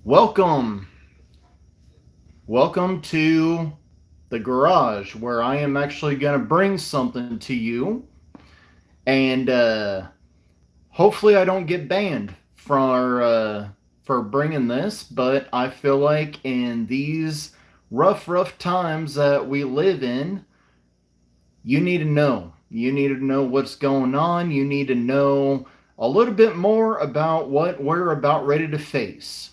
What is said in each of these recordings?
Welcome. Welcome to the garage where I am actually going to bring something to you. And hopefully, I don't get banned for bringing this. But I feel like in these rough times that we live in, you need to know. You need to know what's going on. You need to know a little bit more about what we're about ready to face.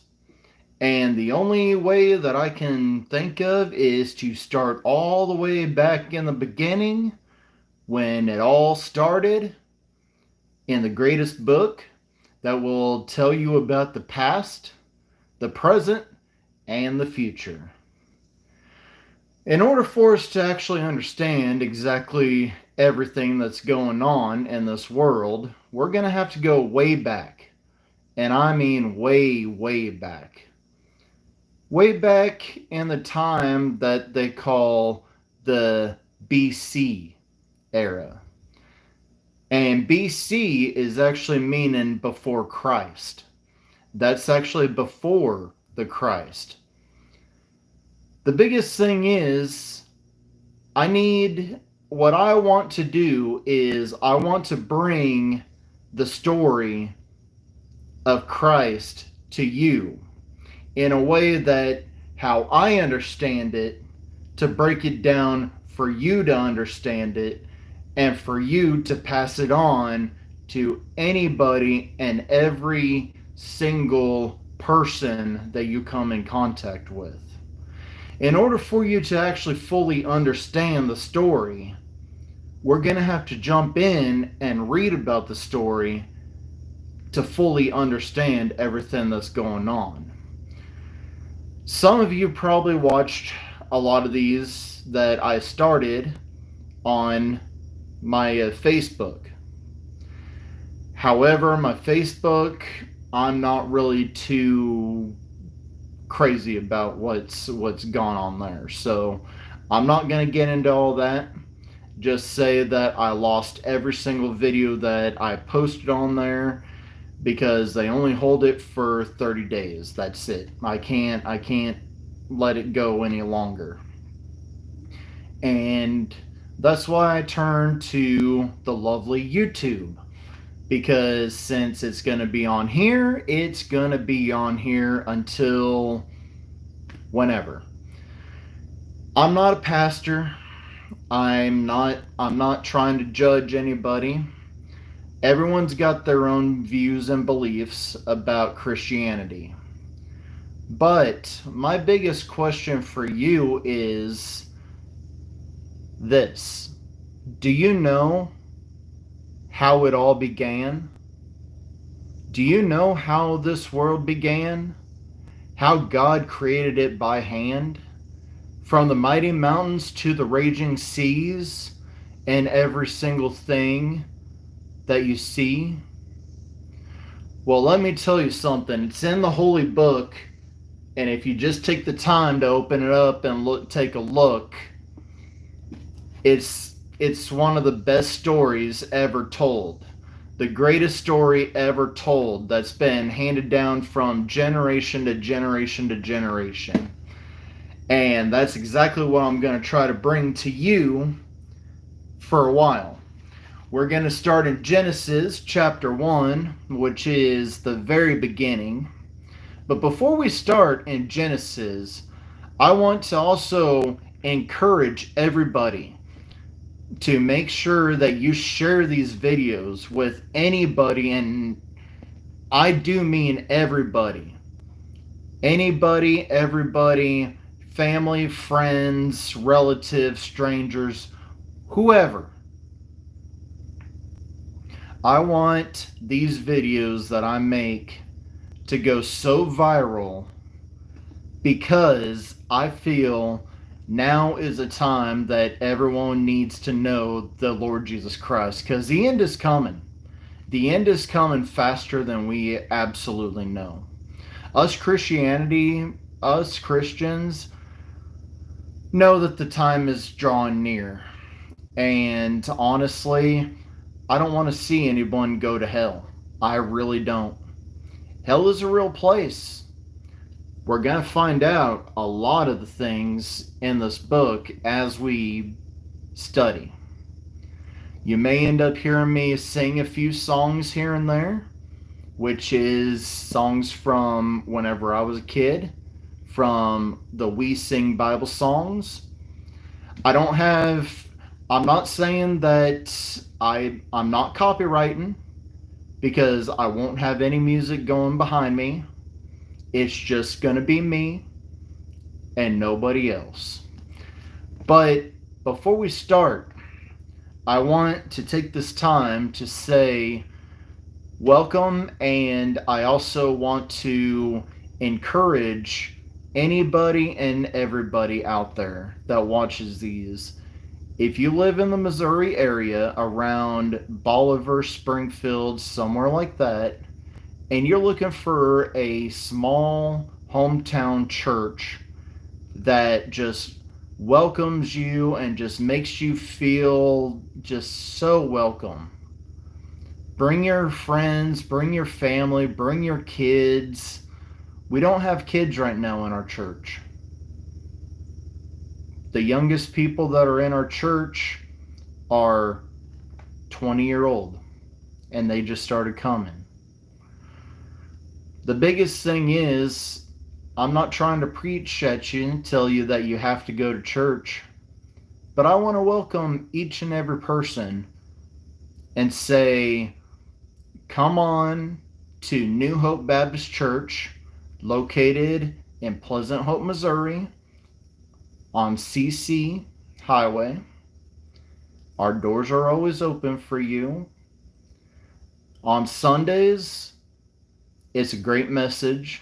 And the only way that I can think of is to start all the way back in the beginning when it all started in the greatest book that will tell you about the past, the present, and the future. In order for us to actually understand exactly everything that's going on in this world, we're going to have to go way back. And I mean way back. Way back in the time that they call the BC era. And BC is actually meaning before Christ. That's actually before the Christ. The biggest thing is, what I want to do is I want to bring the story of Christ to you in a way that how I understand it, to break it down for you to understand it and for you to pass it on to anybody and every single person that you come in contact with. In order for you to actually fully understand the story, we're going to have to jump in and read about the story to fully understand everything that's going on. Some of you probably watched a lot of these that I started on my Facebook. However, my Facebook, I'm not really too crazy about what's gone on there. So I'm not going to get into all that. Just say that I lost every single video that I posted on there because they only hold it for 30 days. That's it. I can't let it go any longer. And that's why I turned to the lovely YouTube. Because since it's going to be on here, it's going to be on here until whenever. I'm not a pastor. I'm not trying to judge anybody. Everyone's got their own views and beliefs about Christianity. But my biggest question for you is this. Do you know how it all began? Do you know how this world began? How God created it by hand? From the mighty mountains to the raging seas and every single thing that you see? Well, let me tell you something. It's in the Holy Book, and if you just take the time to open it up and take a look, it's one of the best stories ever told. The greatest story ever told that's been handed down from generation to generation to generation. And that's exactly what I'm going to try to bring to you for a while. We're going to start in Genesis chapter 1, which is the very beginning. But before we start in Genesis, I want to also encourage everybody to make sure that you share these videos with anybody, and I do mean everybody. Anybody, everybody, family, friends, relatives, strangers, whoever. I want these videos that I make to go so viral because I feel now is a time that everyone needs to know the Lord Jesus Christ, because the end is coming. The end is coming faster than we absolutely know. Us Christians know that the time is drawing near. And honestly, I don't want to see anyone go to hell. I really don't. Hell is a real place. we're going to find out a lot of the things in this book as we study. You may end up hearing me sing a few songs here and there, which is songs from whenever I was a kid, from the We Sing Bible songs. I'm not saying that I'm not copywriting, because I won't have any music going behind me. It's just going to be me and nobody else. But before we start, I want to take this time to say welcome, and I also want to encourage anybody and everybody out there that watches these. If you live in the Missouri area around Bolivar, Springfield, somewhere like that, and you're looking for a small hometown church that just welcomes you and just makes you feel just so welcome, bring your friends, bring your family, bring your kids. We don't have kids right now in our church. The youngest people that are in our church are 20-year-old, and they just started coming. The biggest thing is, I'm not trying to preach at you and tell you that you have to go to church, but I want to welcome each and every person and say, come on to New Hope Baptist Church, located in Pleasant Hope, Missouri, on CC Highway. Our doors are always open for you. On Sundays, it's a great message.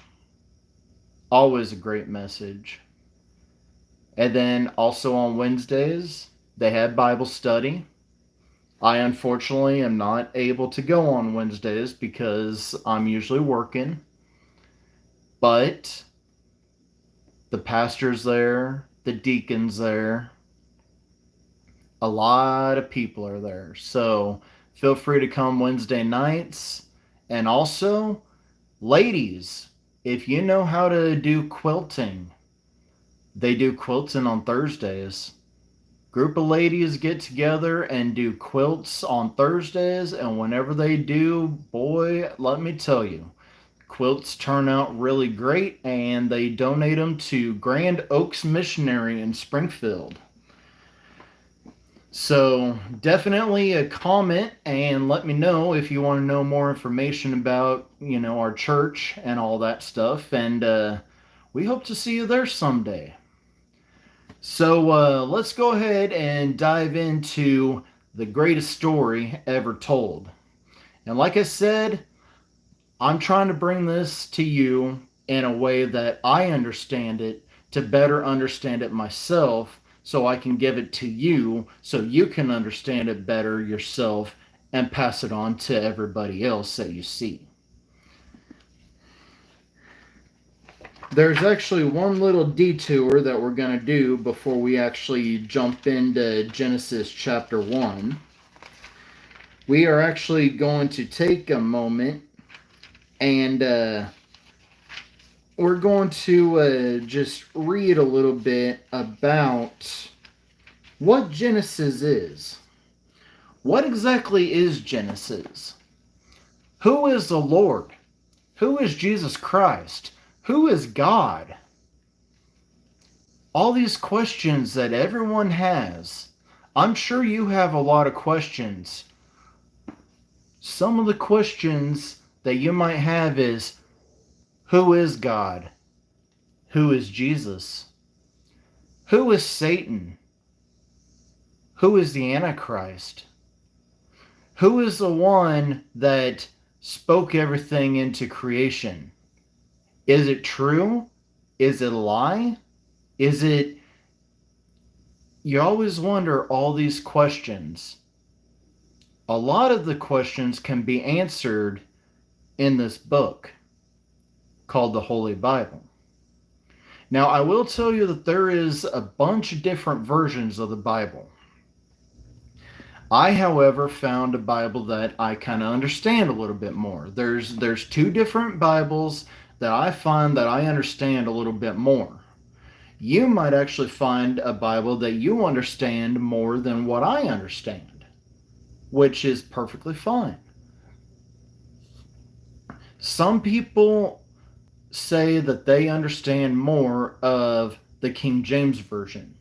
Always a great message. And then also on Wednesdays, they have Bible study. I unfortunately am not able to go on Wednesdays because I'm usually working. But the pastor's there, the deacon's there. A lot of people are there. So feel free to come Wednesday nights. And also, ladies, if you know how to do quilting, they do quilting on Thursdays. Group of ladies get together and do quilts on Thursdays, and whenever they do, boy, let me tell you, quilts turn out really great, and they donate them to Grand Oaks Missionary in Springfield. So definitely a comment and let me know if you want to know more information about, our church and all that stuff. And we hope to see you there someday. So let's go ahead and dive into the greatest story ever told. And like I said, I'm trying to bring this to you in a way that I understand it, to better understand it myself, so I can give it to you so you can understand it better yourself and pass it on to everybody else that you see. There's actually one little detour that we're going to do before we actually jump into Genesis chapter 1. We are actually going to take a moment and we're going to just read a little bit about what Genesis is. What exactly is Genesis? Who is the Lord? Who is Jesus Christ? Who is God? All these questions that everyone has. I'm sure you have a lot of questions. Some of the questions that you might have is, who is God? Who is Jesus? Who is Satan? Who is the Antichrist? Who is the one that spoke everything into creation? Is it true? Is it a lie? Is it... You always wonder all these questions. A lot of the questions can be answered in this book called the Holy Bible. Now, I will tell you that there is a bunch of different versions of the Bible. I, however, found a Bible that I kind of understand a little bit more. There's two different Bibles that I find that I understand a little bit more. You might actually find a Bible that you understand more than what I understand, which is perfectly fine. Some people say that they understand more of the King James Version.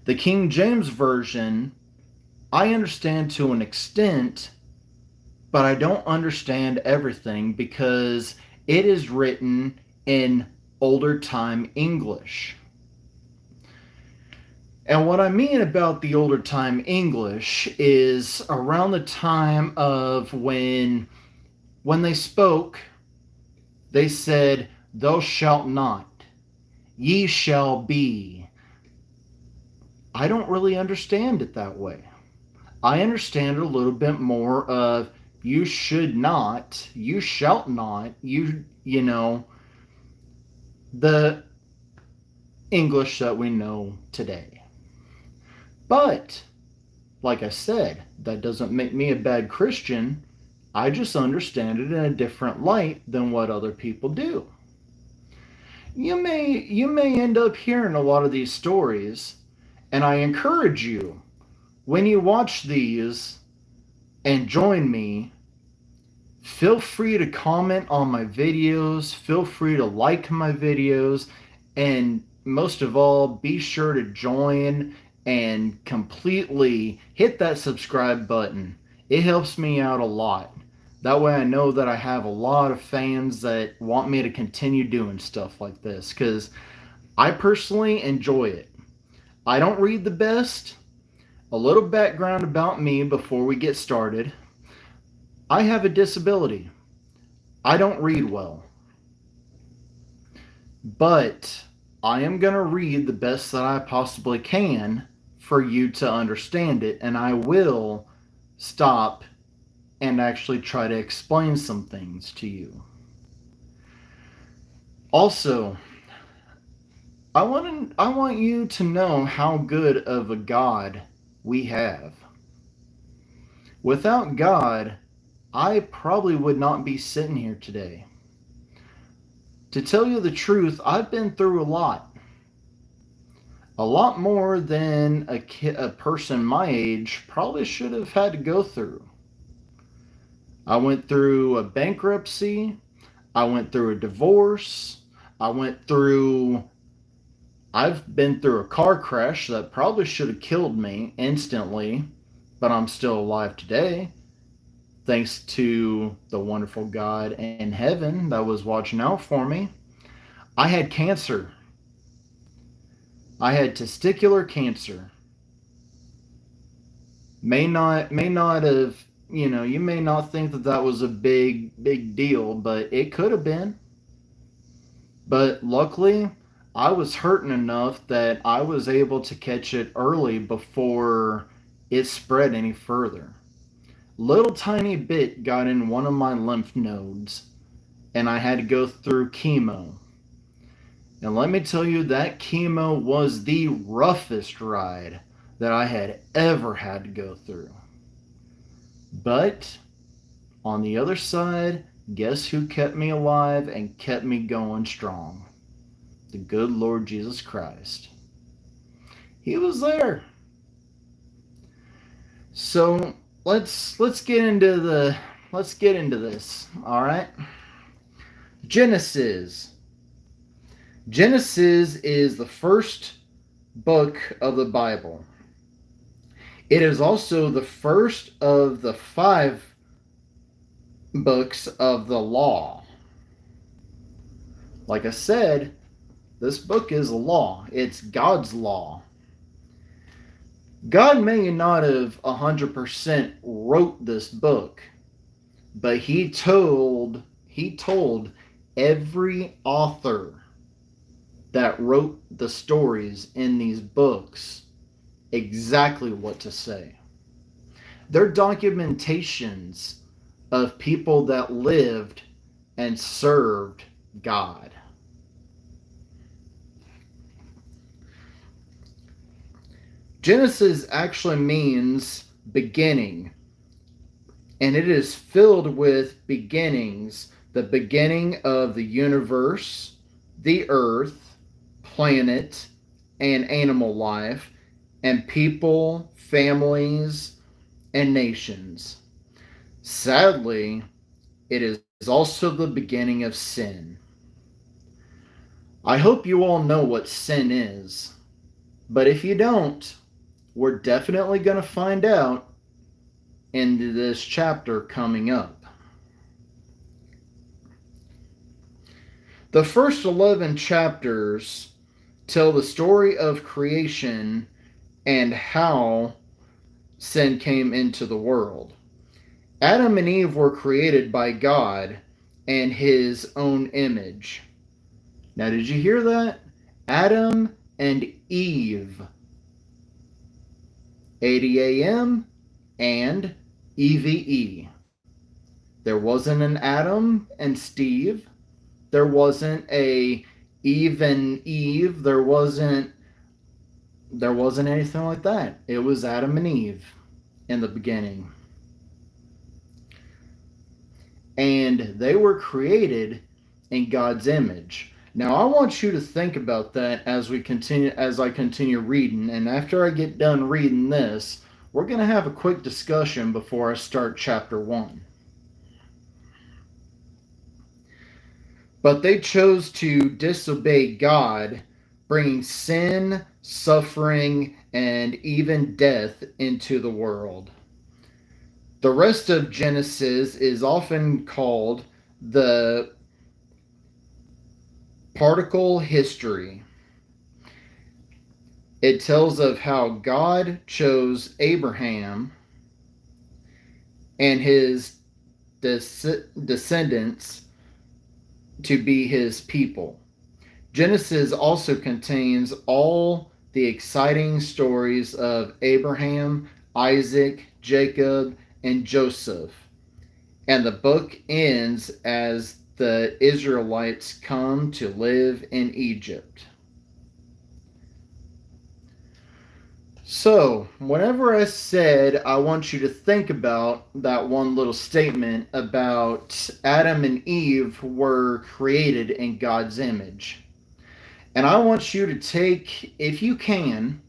The King James Version, I understand to an extent, but I don't understand everything because it is written in older time English. And what I mean about the older time English is around the time of when they spoke, they said, "Thou shalt not, ye shall be." I don't really understand it that way. I understand a little bit more of you should not, you shalt not, you know, the English that we know today. But, like I said, that doesn't make me a bad Christian. I just understand it in a different light than what other people do. You may end up hearing a lot of these stories, and I encourage you, when you watch these and join me, feel free to comment on my videos, feel free to like my videos, and most of all, be sure to join and completely hit that subscribe button. It helps me out a lot. That way I know that I have a lot of fans that want me to continue doing stuff like this, because I personally enjoy it. I don't read the best. A little background about me before we get started. I have a disability. I don't read well. But I am going to read the best that I possibly can for you to understand it, and I will stop and actually try to explain some things to you. Also, I want you to know how good of a God we have. Without God, I probably would not be sitting here today. To tell you the truth, I've been through a lot. A lot more than a person my age probably should have had to go through. I went through a bankruptcy. I went through a divorce. I've been through a car crash that probably should have killed me instantly, but I'm still alive today, thanks to the wonderful God in heaven that was watching out for me. I had cancer. I had testicular cancer. May not have, you may not think that that was a big deal, but it could have been. But luckily, I was hurting enough that I was able to catch it early before it spread any further. Little tiny bit got in one of my lymph nodes, and I had to go through chemo. And let me tell you, that chemo was the roughest ride that I had ever had to go through. But on the other side, guess who kept me alive and kept me going strong? The good Lord Jesus Christ. He was there. So let's get into this. All right. Genesis is the first book of the Bible. It is also the first of the 5 books of the law. Like I said, this book is a law. It's God's law. God may not have 100% wrote this book, but he told every author that wrote the stories in these books exactly what to say. They're documentations of people that lived and served God. Genesis actually means beginning, and it is filled with beginnings the beginning of the universe, the earth, planet, and animal life, and people, families, and nations. Sadly, it is also the beginning of sin. I hope you all know what sin is, but if you don't, we're definitely going to find out in this chapter coming up. The first 11 chapters tell the story of creation and how sin came into the world. Adam and Eve were created by God and his own image. Now, did you hear that? Adam and Eve. ADAM and EVE. There wasn't an Adam and Steve. There wasn't a Eve and Eve. There wasn't anything like that. It was Adam and Eve in the beginning. And they were created in God's image. Now I want you to think about that as I continue reading, and after I get done reading this, we're going to have a quick discussion before I start chapter 1. But they chose to disobey God, bringing sin, suffering, and even death into the world. The rest of Genesis is often called the particle history. It tells of how God chose Abraham and his descendants to be his people. Genesis also contains all the exciting stories of Abraham, Isaac, Jacob, and Joseph. And the book ends as the Israelites come to live in Egypt. So, whenever I said I want you to think about that one little statement about Adam and Eve were created in God's image. And I want you to take, if you can,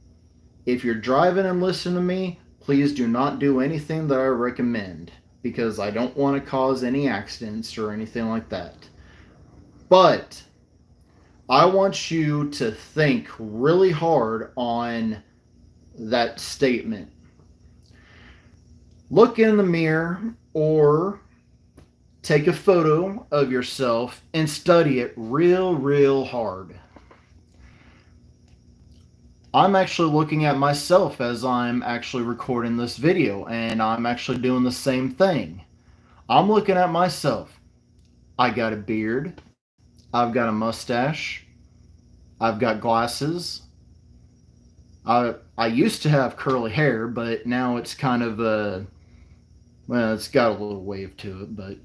if you're driving and listening to me, please do not do anything that I recommend, because I don't want to cause any accidents or anything like that. But I want you to think really hard on that statement. Look in the mirror or take a photo of yourself and study it real hard. I'm actually looking at myself as I'm actually recording this video, and I'm actually doing the same thing. I'm looking at myself. I got a beard. I've got a mustache. I've got glasses. I used to have curly hair, but now it's kind of it's got a little wave to it, but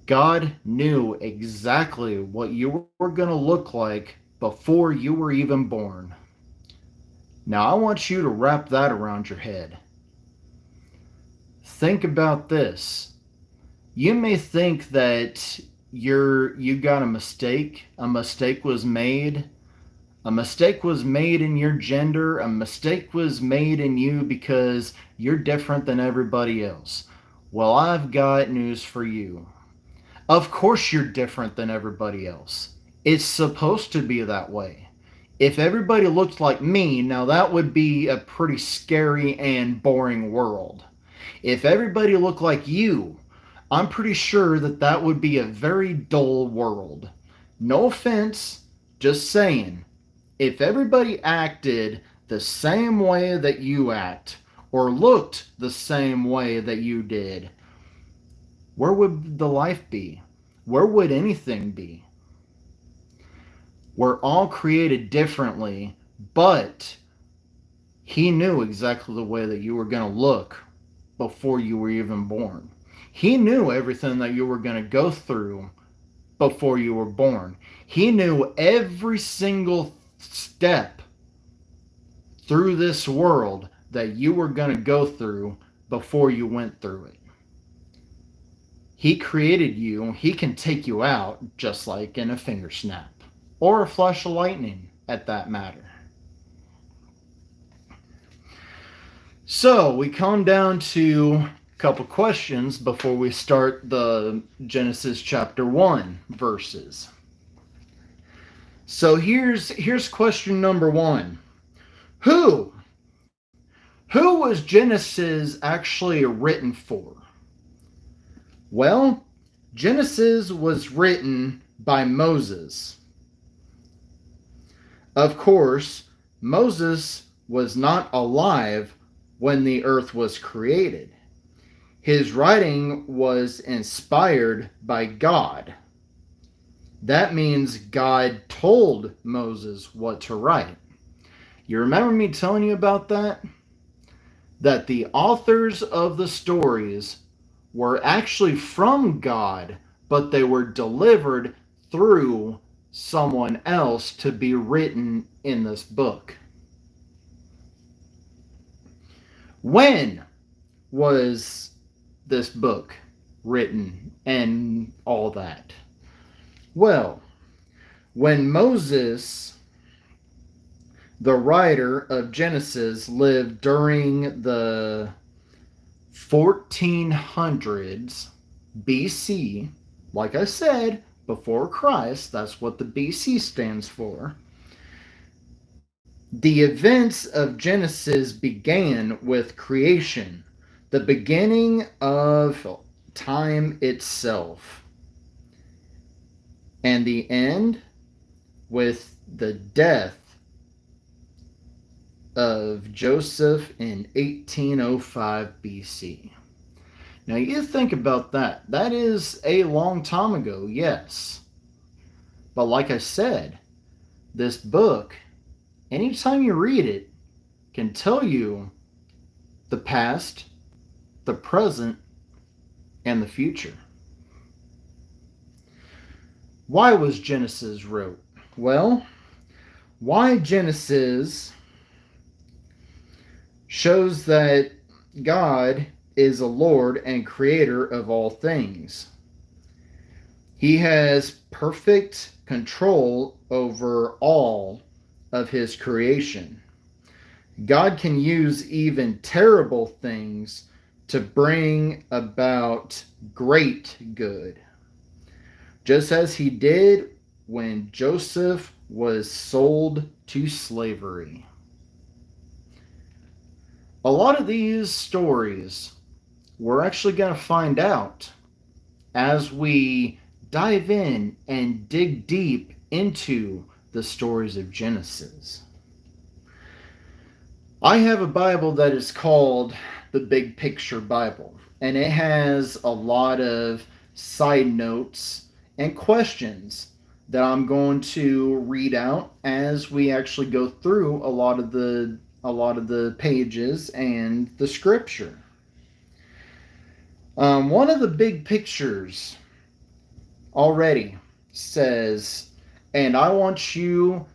God knew exactly what you were going to look like before you were even born. Now I want you to wrap that around your head. Think about this. You may think that you got a mistake. A mistake was made. A mistake was made in your gender. A mistake was made in you because you're different than everybody else. Well, I've got news for you. Of course you're different than everybody else. It's supposed to be that way. If everybody looked like me, now that would be a pretty scary and boring world. If everybody looked like you, I'm pretty sure that would be a very dull world. No offense, just saying. If everybody acted the same way that you act, or looked the same way that you did, where would the life be? Where would anything be? We're all created differently, but he knew exactly the way that you were going to look before you were even born. He knew everything that you were going to go through before you were born. He knew every single step through this world that you were going to go through before you went through it. He created you. He can take you out just like in a finger snap or a flash of lightning at that matter. So we come down to a couple questions before we start the Genesis chapter 1 verses. So here's question number 1. Who was Genesis actually written for? Well, Genesis was written by Moses. Of course, Moses was not alive when the earth was created. His writing was inspired by God. That means God told Moses what to write. You remember me telling you about that? That the authors of the stories were actually from God, but they were delivered through someone else to be written in this book. When was this book written and all that? Well, when Moses, the writer of Genesis, lived during the 1400s BC, like I said, before Christ, that's what the BC stands for. The events of Genesis began with creation, the beginning of time itself, and the end with the death of Joseph in 1805 BC. Now you think about that. That is a long time ago, yes. But like I said, this book, anytime you read it, can tell you the past, the present, and the future. Why was Genesis wrote? Well, why Genesis shows that God is a Lord and creator of all things. He has perfect control over all of his creation. God can use even terrible things to bring about great good, just as he did when Joseph was sold to slavery. A lot of these stories we're actually going to find out as we dive in and dig deep into the stories of Genesis. I have a Bible that is called the Big Picture Bible, and it has a lot of side notes and questions that I'm going to read out as we actually go through a lot of the pages and the scripture. One of the big pictures already says, and I want you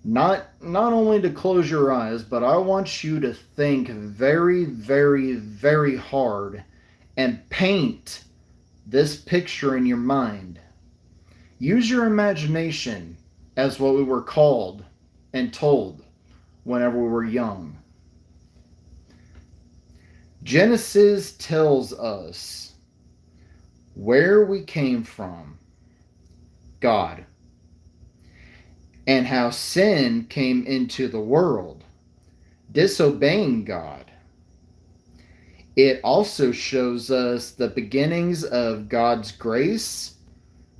not only to close your eyes, but I want you to think very, very, very hard and paint this picture in your mind. Use your imagination as what we were called and told whenever we were young. Genesis tells us where we came from, God, and how sin came into the world, disobeying God. It also shows us the beginnings of God's grace.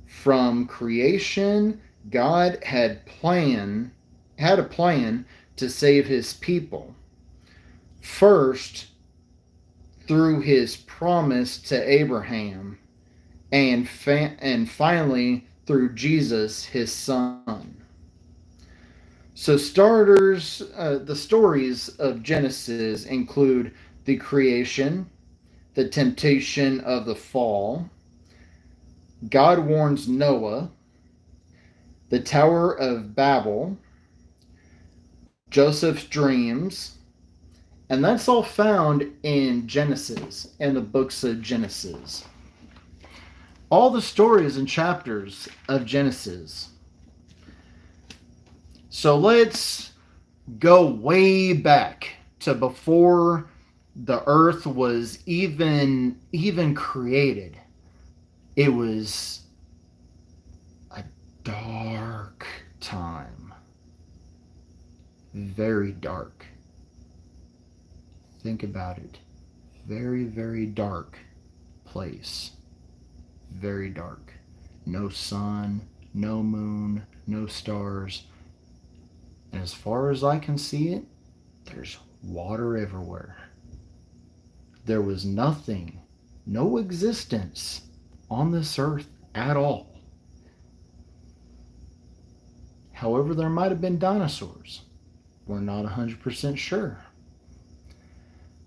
From creation, God had a plan to save his people. First, through his promise to Abraham, and finally through Jesus, his son. So the stories of Genesis include the creation, the temptation of the fall, God warns Noah, the Tower of Babel, Joseph's dreams, and that's all found in Genesis, in the books of Genesis. all the stories and chapters of Genesis. So let's go way back to before the earth was even created. It was a dark time. Very dark. Think about it. Very, very dark place. Very dark. No sun, no moon, no stars. And as far as I can see it, there's water everywhere. There was nothing, no existence on this earth at all. However, there might have been dinosaurs. We're not 100% sure,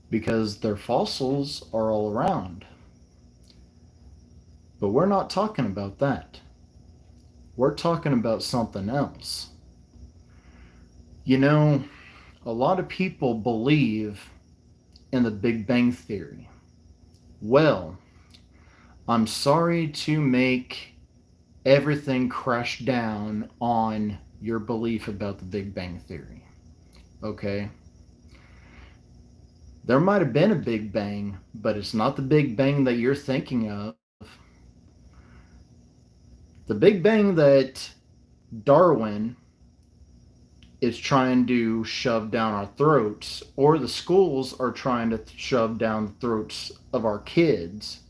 because their fossils are all around. But we're not talking about that. We're talking about something else. You know, a lot of people believe in the Big Bang Theory. Well, I'm sorry to make everything crash down on your belief about the Big Bang Theory. Okay? There might have been a Big Bang, but it's not the Big Bang that you're thinking of. The Big Bang that Darwin is trying to shove down our throats, or the schools are trying to shove down the throats of our kids,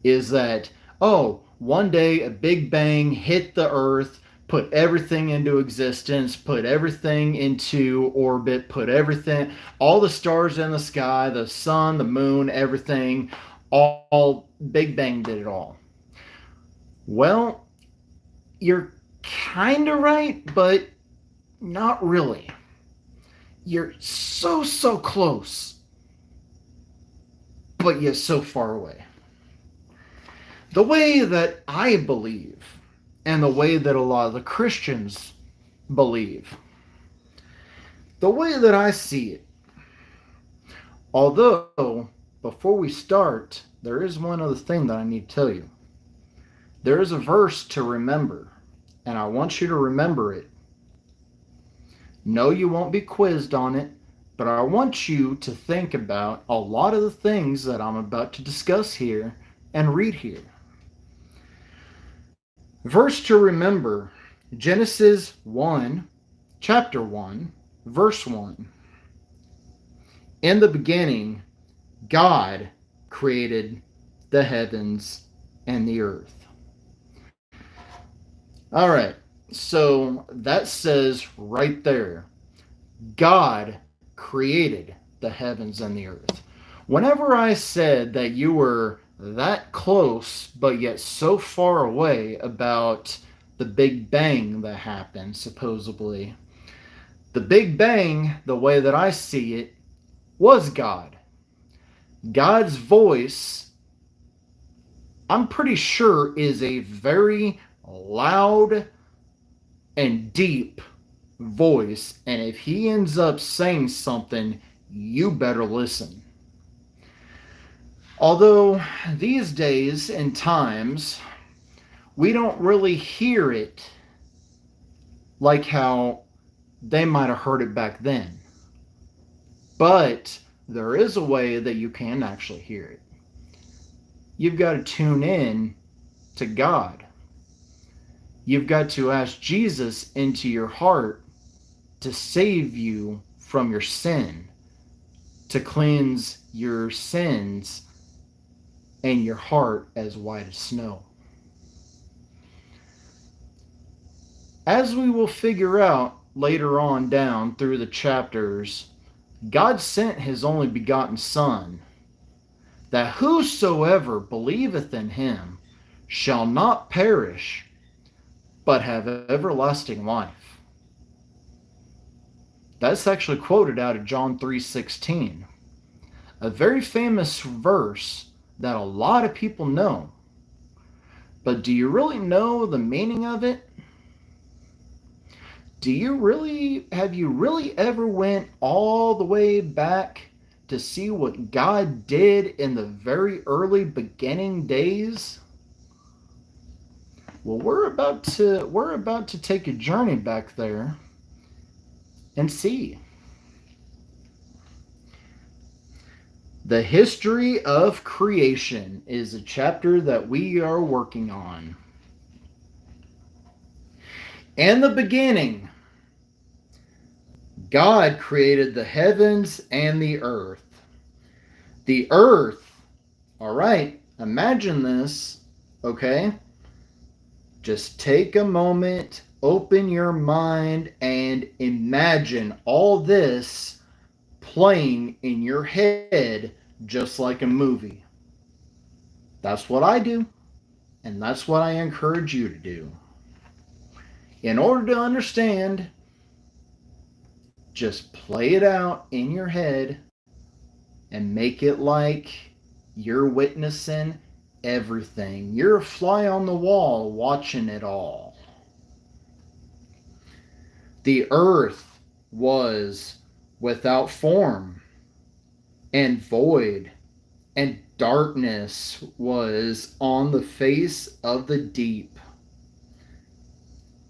is that, oh, one day a Big Bang hit the earth, put everything into existence, put everything into orbit, put everything, all the stars in the sky, the sun, the moon, everything, all Big Bang did it all. Well, you're kind of right, but not really. You're so close, but yet so far away. The way that I believe, and the way that a lot of the Christians believe, the way that I see it, although, before we start, there is one other thing that I need to tell you. There is a verse to remember, and I want you to remember it. No, you won't be quizzed on it, but I want you to think about a lot of the things that I'm about to discuss here and read here. Verse to remember, Genesis 1, chapter 1, verse 1. In the beginning, God created the heavens and the earth. All right, so that says right there, God created the heavens and the earth. Whenever I said that you were that close, but yet so far away about the Big Bang that happened, supposedly, the Big Bang, the way that I see it, was God. God's voice, I'm pretty sure, is a very loud and deep voice, and if he ends up saying something, you better listen. Although these days and times, we don't really hear it like how they might have heard it back then. But there is a way that you can actually hear it. You've got to tune in to God. You've got to ask Jesus into your heart to save you from your sin, to cleanse your sins and your heart as white as snow. As we will figure out later on down through the chapters, God sent his only begotten Son, that whosoever believeth in him shall not perish, but have everlasting life. That's actually quoted out of John 3:16, a very famous verse that a lot of people know. But do you really know the meaning of it? Have you really ever went all the way back to see what God did in the very early beginning days? Well, we're about to take a journey back there and see. The history of creation is a chapter that we are working on. In the beginning, God created the heavens and the earth. The earth, all right, imagine this, okay? Just take a moment, open your mind, and imagine all this playing in your head just like a movie. That's what I do, and that's what I encourage you to do. In order to understand, just play it out in your head and make it like you're witnessing everything. You're a fly on the wall watching it all. The earth was without form and void, and darkness was on the face of the deep.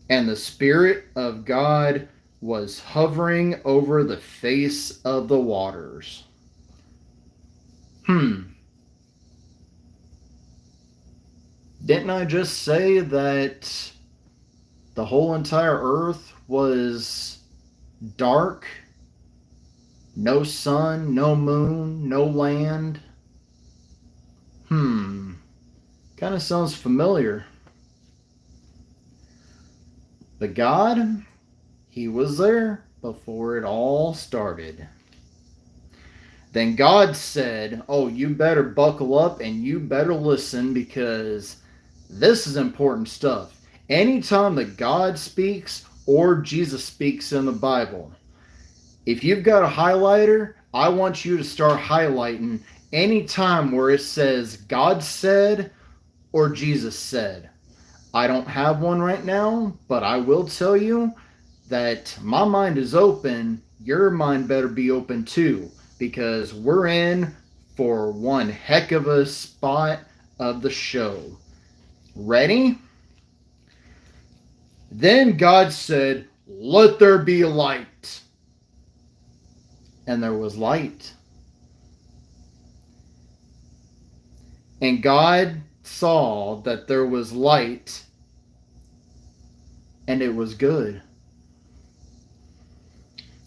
And the Spirit of God was hovering over the face of the waters. Didn't I just say that the whole entire earth was dark? No sun, no moon, no land. Kind of sounds familiar. But God, He was there before it all started. Then God said, oh, you better buckle up and you better listen, because this is important stuff. Anytime that God speaks or Jesus speaks in the Bible, if you've got a highlighter, I want you to start highlighting any time where it says God said or Jesus said. I don't have one right now, but I will tell you that my mind is open. Your mind better be open too, because we're in for one heck of a spot of the show. Ready? Then God said, let there be light. And there was light. And God saw that there was light, and it was good.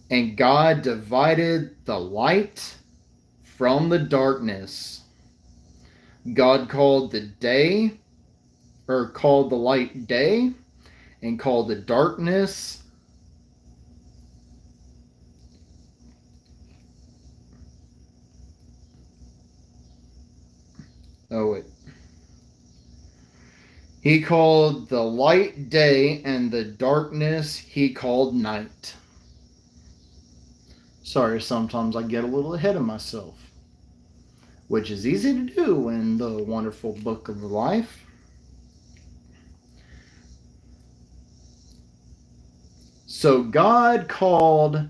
And God divided the light from the darkness. God called the light day, and called the darkness He called the light day, and the darkness He called night. Sorry, sometimes I get a little ahead of myself, which is easy to do in the wonderful book of life. So God called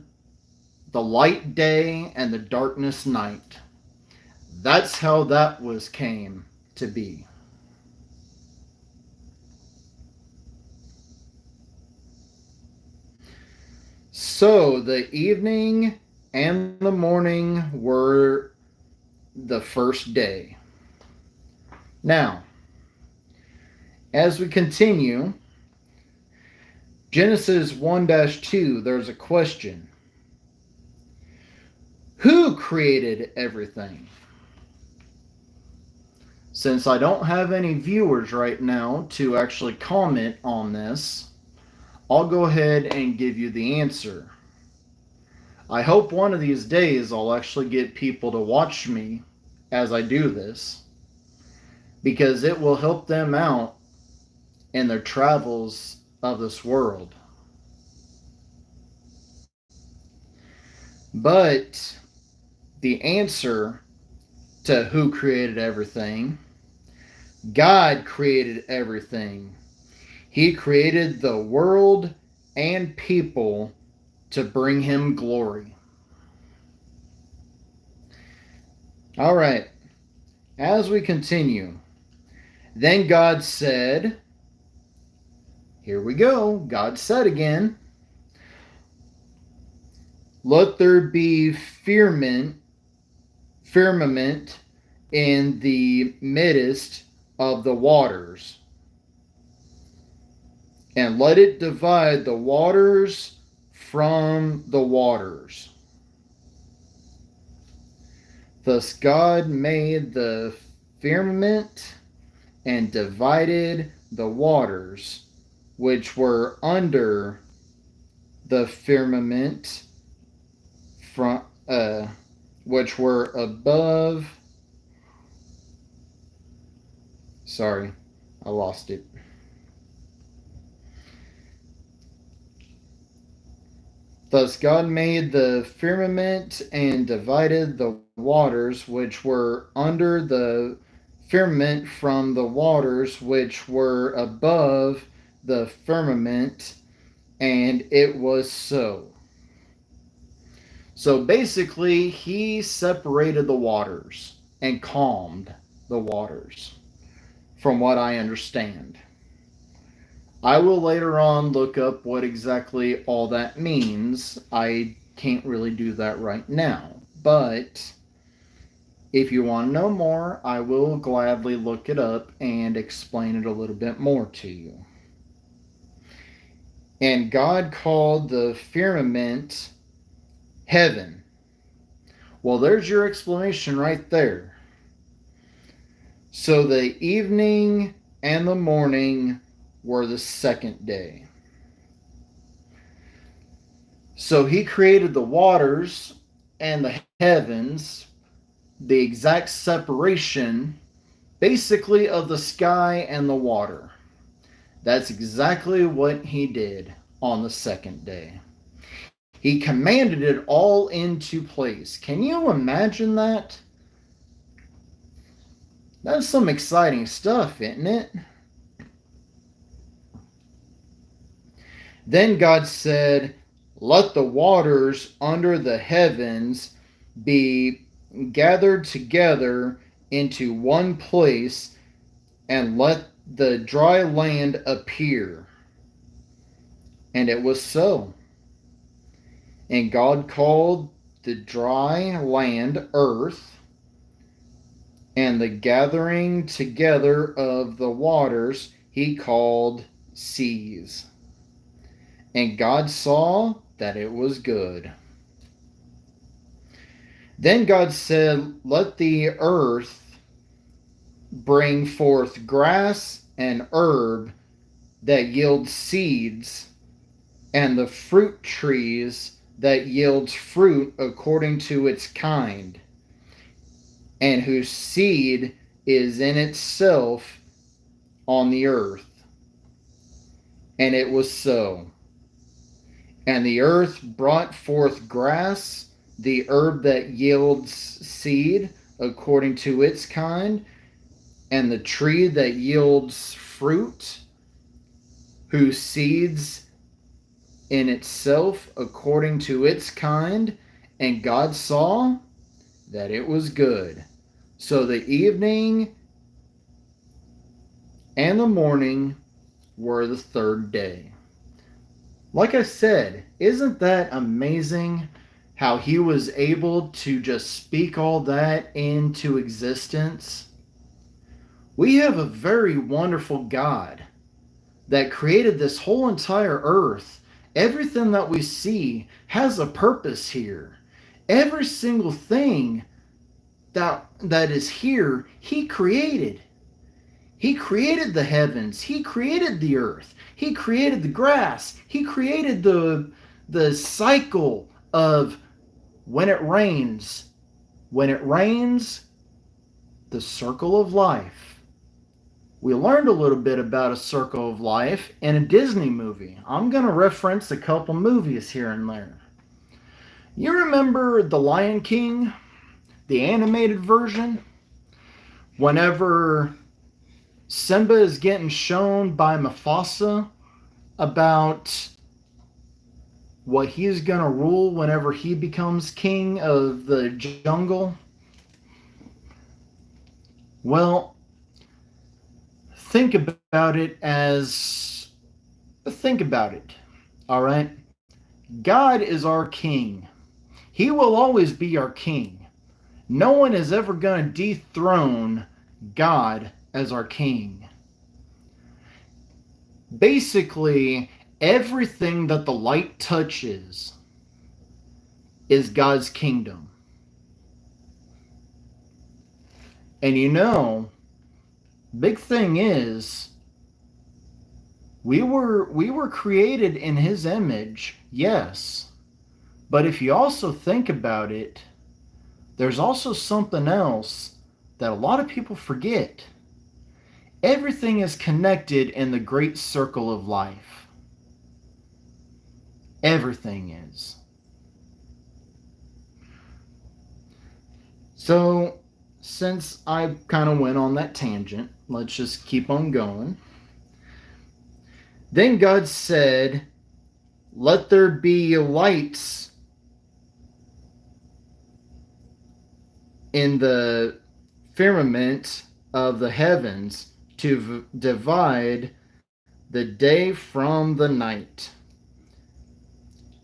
the light day and the darkness night. That's how that came to be. So the evening and the morning were the first day. Now, as we continue, Genesis 1-2, there's a question. Who created everything? Since I don't have any viewers right now to actually comment on this, I'll go ahead and give you the answer. I hope one of these days I'll actually get people to watch me as I do this, because it will help them out in their travels of this world. But the answer to who created everything, God created everything. He created the world and people to bring Him glory. All right, as we continue, then God said, here we go. God said again, let there be firmament in the midst of the waters, and let it divide the waters from the waters. Thus God made the firmament and divided the waters which were under the firmament from which were above. Sorry, I lost it. Thus God made the firmament and divided the waters which were under the firmament from the waters which were above the firmament, and it was so. So basically, he separated the waters and calmed the waters, from what I understand. I will later on look up what exactly all that means. I can't really do that right now. But if you want to know more, I will gladly look it up and explain it a little bit more to you. And God called the firmament heaven. Well, there's your explanation right there. So the evening and the morning were the second day. So he created the waters and the heavens, the exact separation basically of the sky and the water. That's exactly what he did on the second day. He commanded it all into place. Can you imagine that? That's some exciting stuff, isn't it? Then God said, let the waters under the heavens be gathered together into one place, and let the dry land appear. And it was so. And God called the dry land earth, and the gathering together of the waters he called seas. And God saw that it was good. Then God said, let the earth bring forth grass and herb that yield seeds, and the fruit trees that yields fruit according to its kind, and whose seed is in itself on the earth. And it was so. And the earth brought forth grass, the herb that yields seed according to its kind, and the tree that yields fruit, whose seeds in itself according to its kind. And God saw that it was good. So the evening and the morning were the third day. Like I said, isn't that amazing how he was able to just speak all that into existence? We have a very wonderful God that created this whole entire earth. Everything that we see has a purpose here. Every single thing that is here, he created. He created the heavens. He created the earth. He created the grass. He created the cycle of when it rains. When it rains, the circle of life. We learned a little bit about a circle of life in a Disney movie. I'm going to reference a couple movies here and there. You remember The Lion King, the animated version? Whenever Simba is getting shown by Mufasa about what he's going to rule whenever he becomes king of the jungle. Well, think about it as Think about it, all right? God is our king. He will always be our king. No one is ever going to dethrone God as our king. Basically, everything that the light touches is God's kingdom. And big thing is we were created in his image, yes. But if you also think about it, there's also something else that a lot of people forget. Everything is connected in the great circle of life. Everything is. So, since I kind of went on that tangent, let's just keep on going. Then God said, "Let there be lights in the firmament of the heavens to divide the day from the night.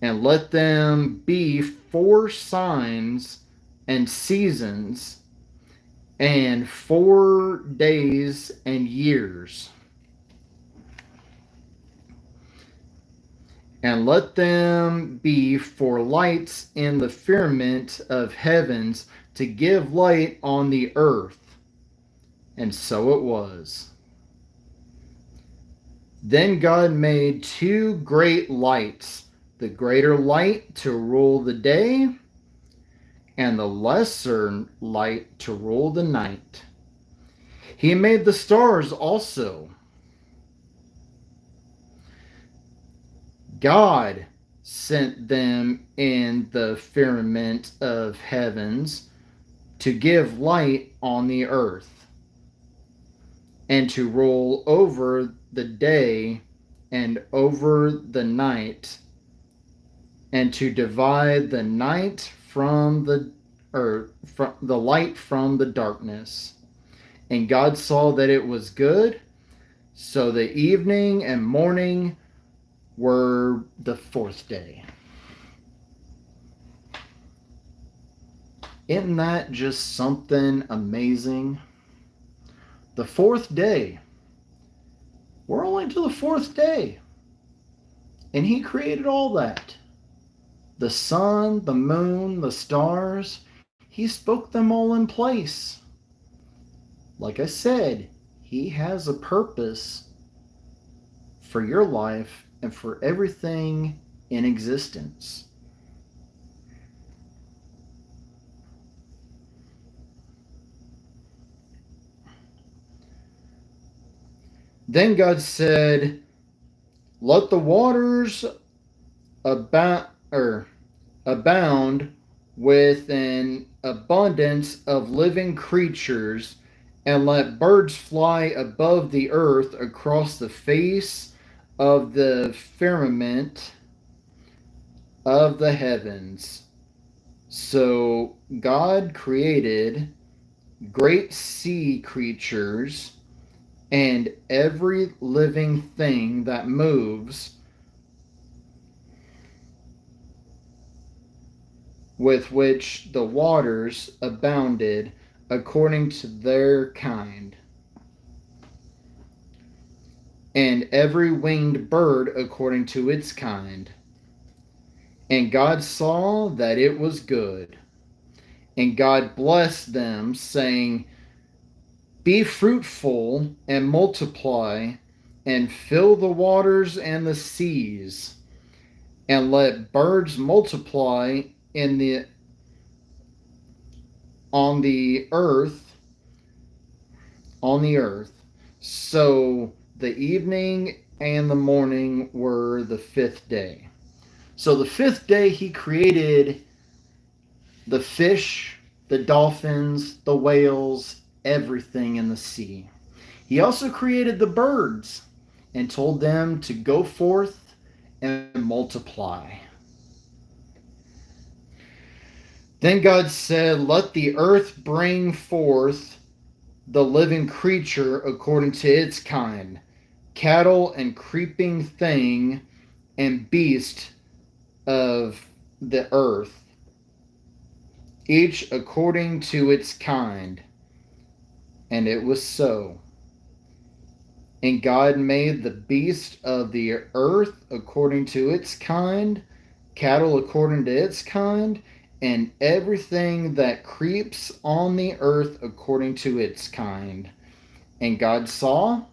And let them be for signs and seasons and 4 days and years. And let them be for lights in the firmament of heavens to give light on the earth." And so it was. Then God made 2 great lights, the greater light to rule the day, and the lesser light to rule the night. He made the stars also. God sent them in the firmament of heavens to give light on the earth, and to rule over the day and over the night, and to divide the night from the light from the darkness. And God saw that it was good. So the evening and morning were the 4th day. Isn't that just something amazing? The 4th day. We're only to the 4th day. And he created all that. The sun, the moon, the stars. He spoke them all in place. Like I said, he has a purpose for your life and for everything in existence. Then God said, "Let the waters abound with an abundance of living creatures, and let birds fly above the earth across the face of the firmament of the heavens." So God created great sea creatures and every living thing that moves, with which the waters abounded according to their kind, and every winged bird according to its kind. And God saw that it was good. And God blessed them, saying, "Be fruitful and multiply, and fill the waters and the seas, and let birds multiply on the earth. So the evening and the morning were the 5th day. So the 5th day he created the fish, the dolphins, the whales, everything in the sea. He also created the birds and told them to go forth and multiply. Then God said, "Let the earth bring forth the living creature according to its kind, cattle and creeping thing and beast of the earth, each according to its kind. And it was so. And God made the beast of the earth according to its kind, cattle according to its kind, and everything that creeps on the earth according to its kind. And God saw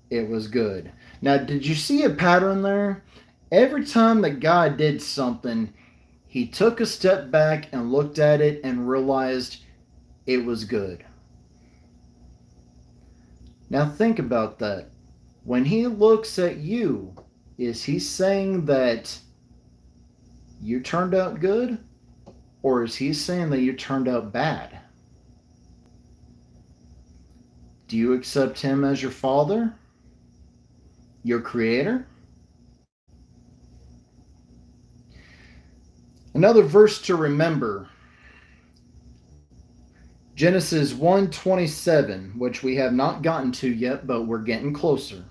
it was good. Now, did you see a pattern there? Every time that God did something, he took a step back and looked at it and realized it was good. Now think about that. When he looks at you, is he saying that you turned out good? Or is he saying that you turned out bad? Do you accept him as your father? Your creator? Another verse to remember. Genesis 1:27, which we have not gotten to yet, but we're getting closer.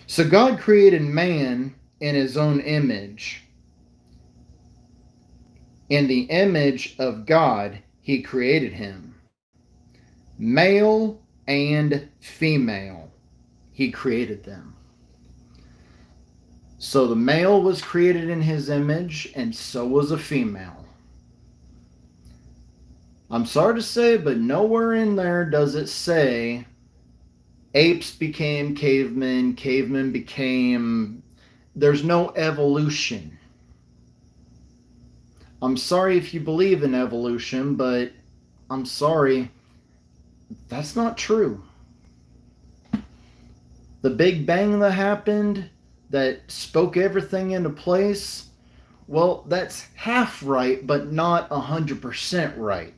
So God created man in his own image. In the image of God, he created him. Male and female, he created them. So the male was created in his image, and so was a female. I'm sorry to say, but nowhere in there does it say apes became cavemen, cavemen became... There's no evolution. I'm sorry if you believe in evolution, but I'm sorry, that's not true. The Big Bang that happened, that spoke everything into place, well, that's half right, but not 100% right.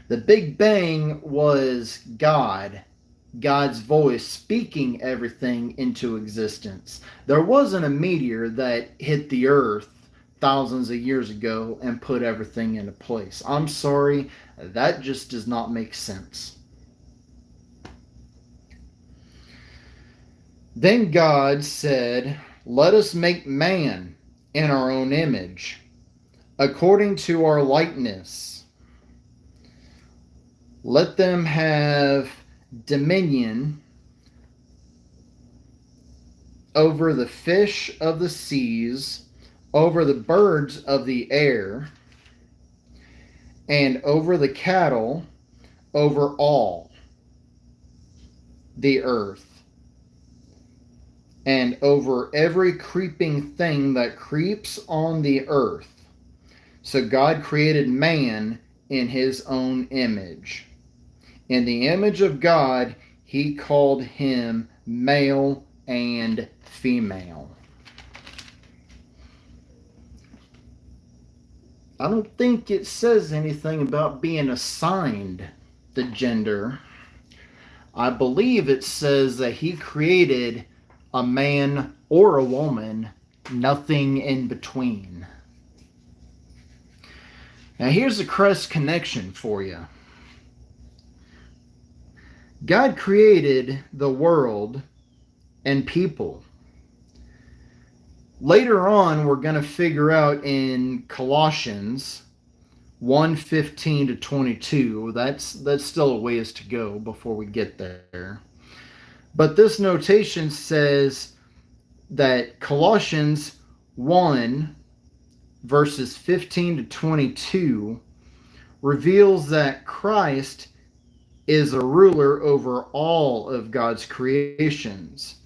The Big Bang was God's voice speaking everything into existence. There wasn't a meteor that hit the earth thousands of years ago and put everything into place. I'm sorry, that just does not make sense. Then God said, "Let us make man in our own image, according to our likeness. Let them have dominion over the fish of the seas, over the birds of the air, and over the cattle, over all the earth, and over every creeping thing that creeps on the earth." So God created man in his own image. In the image of God, he called him male and female. I don't think it says anything about being assigned the gender. I believe it says that he created a man or a woman, nothing in between. Now here's a Crest connection for you. God created the world and people. Later on, we're going to figure out in Colossians 1:15 to 22. That's still a ways to go before we get there. But this notation says that Colossians 1 verses 15 to 22 reveals that Christ is a ruler over all of God's creations.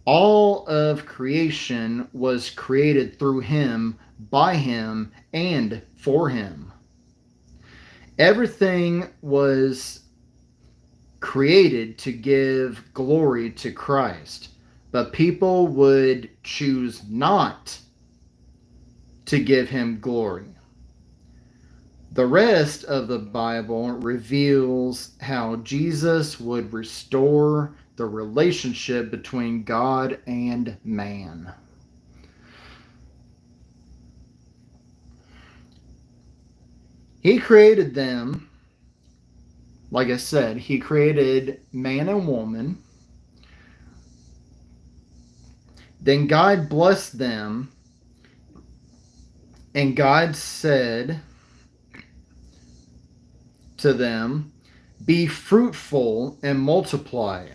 All of creation was created through him, by him, and for him. Everything was created to give glory to Christ, but people would choose not to give him glory. The rest of the Bible reveals how Jesus would restore the relationship between God and man. He created them like I said, he created man and woman. Then God blessed them, and God said to them, "Be fruitful and multiply,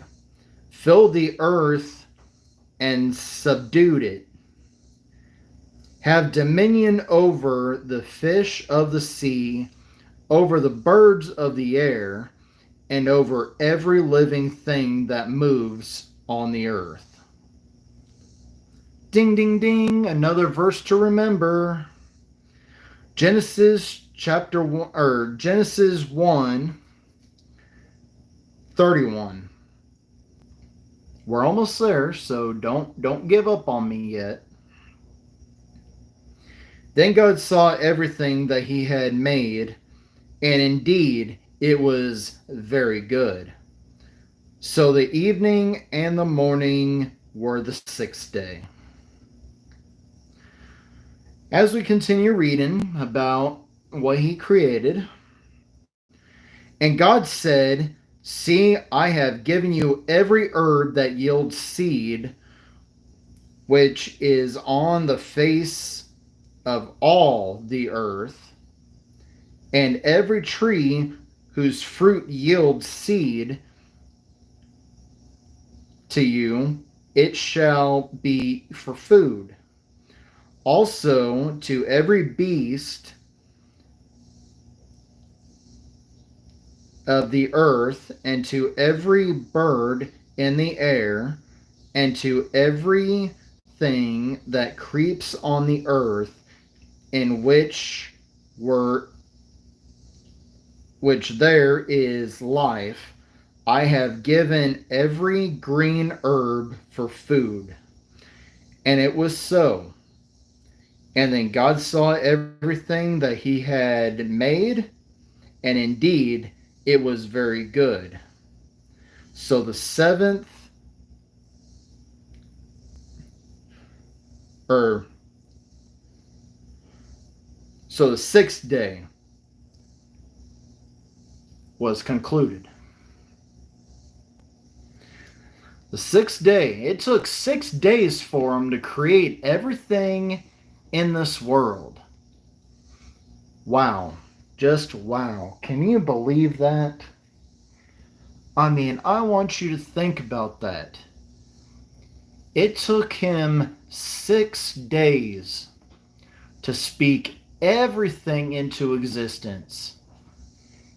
fill the earth and subdue it. Have dominion over the fish of the sea, over the birds of the air, and over every living thing that moves on the earth." Ding, ding, ding. Another verse to remember. Genesis chapter 1, or Genesis 1:31. We're almost there, so don't give up on me yet. Then God saw everything that he had made, and indeed it was very good. So the evening and the morning were the sixth day. As we continue reading about what he created, and God said, "See, I have given you every herb that yields seed, which is on the face of all the earth, and every tree whose fruit yields seed to you, it shall be for food. Also to every beast of the earth, and to every bird in the air, and to everything that creeps on the earth, in which there is life, I have given every green herb for food." And it was so. And then God saw everything that he had made, and indeed it was very good. So the sixth day was concluded. The sixth day, it took 6 days for him to create everything in this world. Wow. Just wow. Can you believe that? I mean, I want you to think about that. It took him 6 days to speak everything into existence.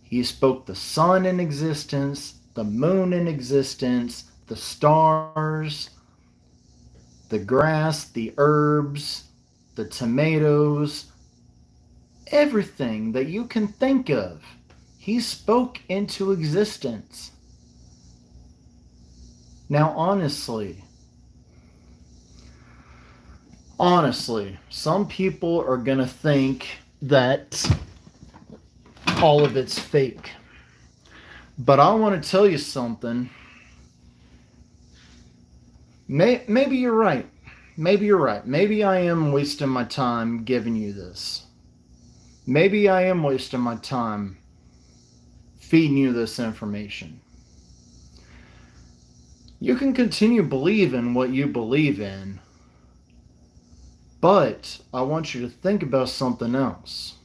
He spoke the sun in existence, the moon in existence, the stars, the grass, the herbs, the tomatoes, everything that you can think of. He spoke into existence. Now, honestly, some people are going to think that all of it's fake. But I want to tell you something. Maybe you're right. Maybe you're right. Maybe I am wasting my time giving you this. Maybe I am wasting my time feeding you this information. You can continue believing what you believe in, but I want you to think about something else.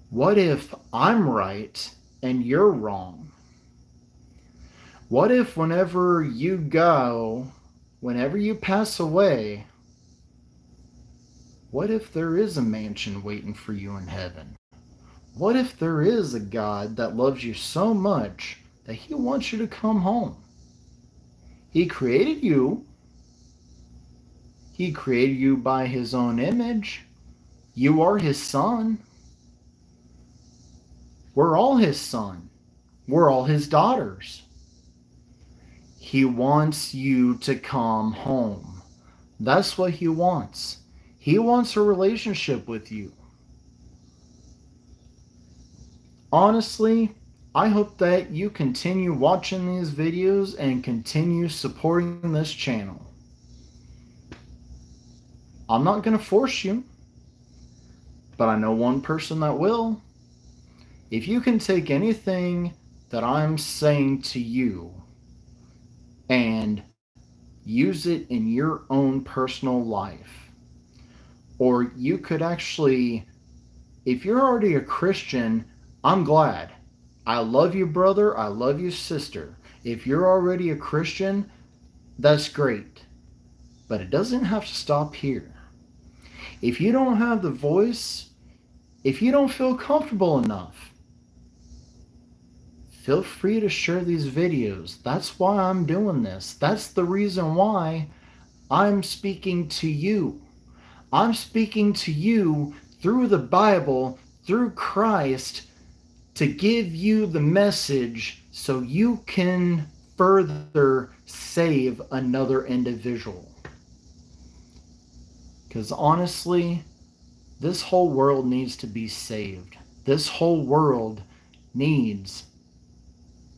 What if I'm right and you're wrong? What if whenever you pass away, what if there is a mansion waiting for you in heaven? What if there is a God that loves you so much that he wants you to come home? He created you. He created you by his own image. You are his son. We're all his son. We're all his daughters. He wants you to come home. That's what he wants. He wants a relationship with you. Honestly, I hope that you continue watching these videos and continue supporting this channel. I'm not going to force you, but I know one person that will. If you can take anything that I'm saying to you and use it in your own personal life. Or you could actually, if you're already a Christian, I'm glad. I love you, brother. I love you, sister. If you're already a Christian, that's great. But it doesn't have to stop here. If you don't have the voice, if you don't feel comfortable enough, feel free to share these videos. That's why I'm doing this. That's the reason why I'm speaking to you. I'm speaking to you through the Bible, through Christ, to give you the message so you can further save another individual. Because honestly, this whole world needs to be saved. This whole world needs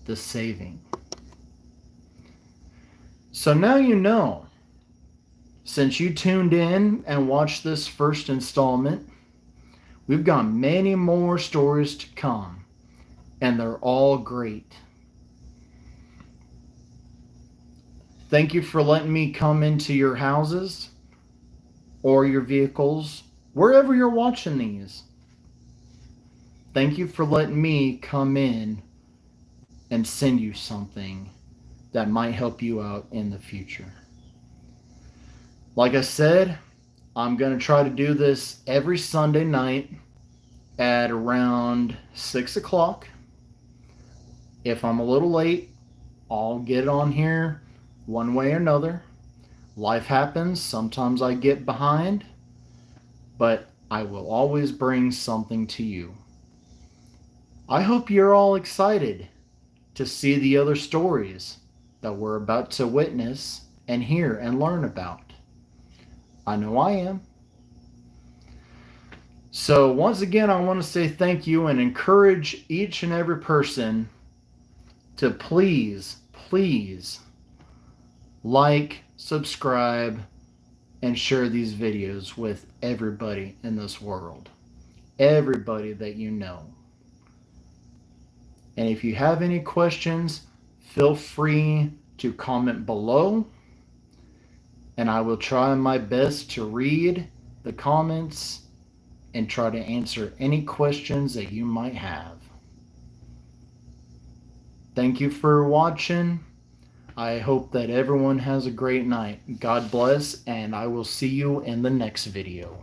the saving. So now you know. Since you tuned in and watched this first installment, we've got many more stories to come, and they're all great. Thank you for letting me come into your houses or your vehicles, wherever you're watching these. Thank you for letting me come in and send you something that might help you out in the future. Like I said, I'm going to try to do this every Sunday night at around 6 o'clock. If I'm a little late, I'll get it on here one way or another. Life happens. Sometimes I get behind, but I will always bring something to you. I hope you're all excited to see the other stories that we're about to witness and hear and learn about. I know I am. So once again, I want to say thank you and encourage each and every person to please like, subscribe, and share these videos with everybody in this world. Everybody that you know. And if you have any questions, feel free to comment below. And I will try my best to read the comments and try to answer any questions that you might have. Thank you for watching. I hope that everyone has a great night. God bless, and I will see you in the next video.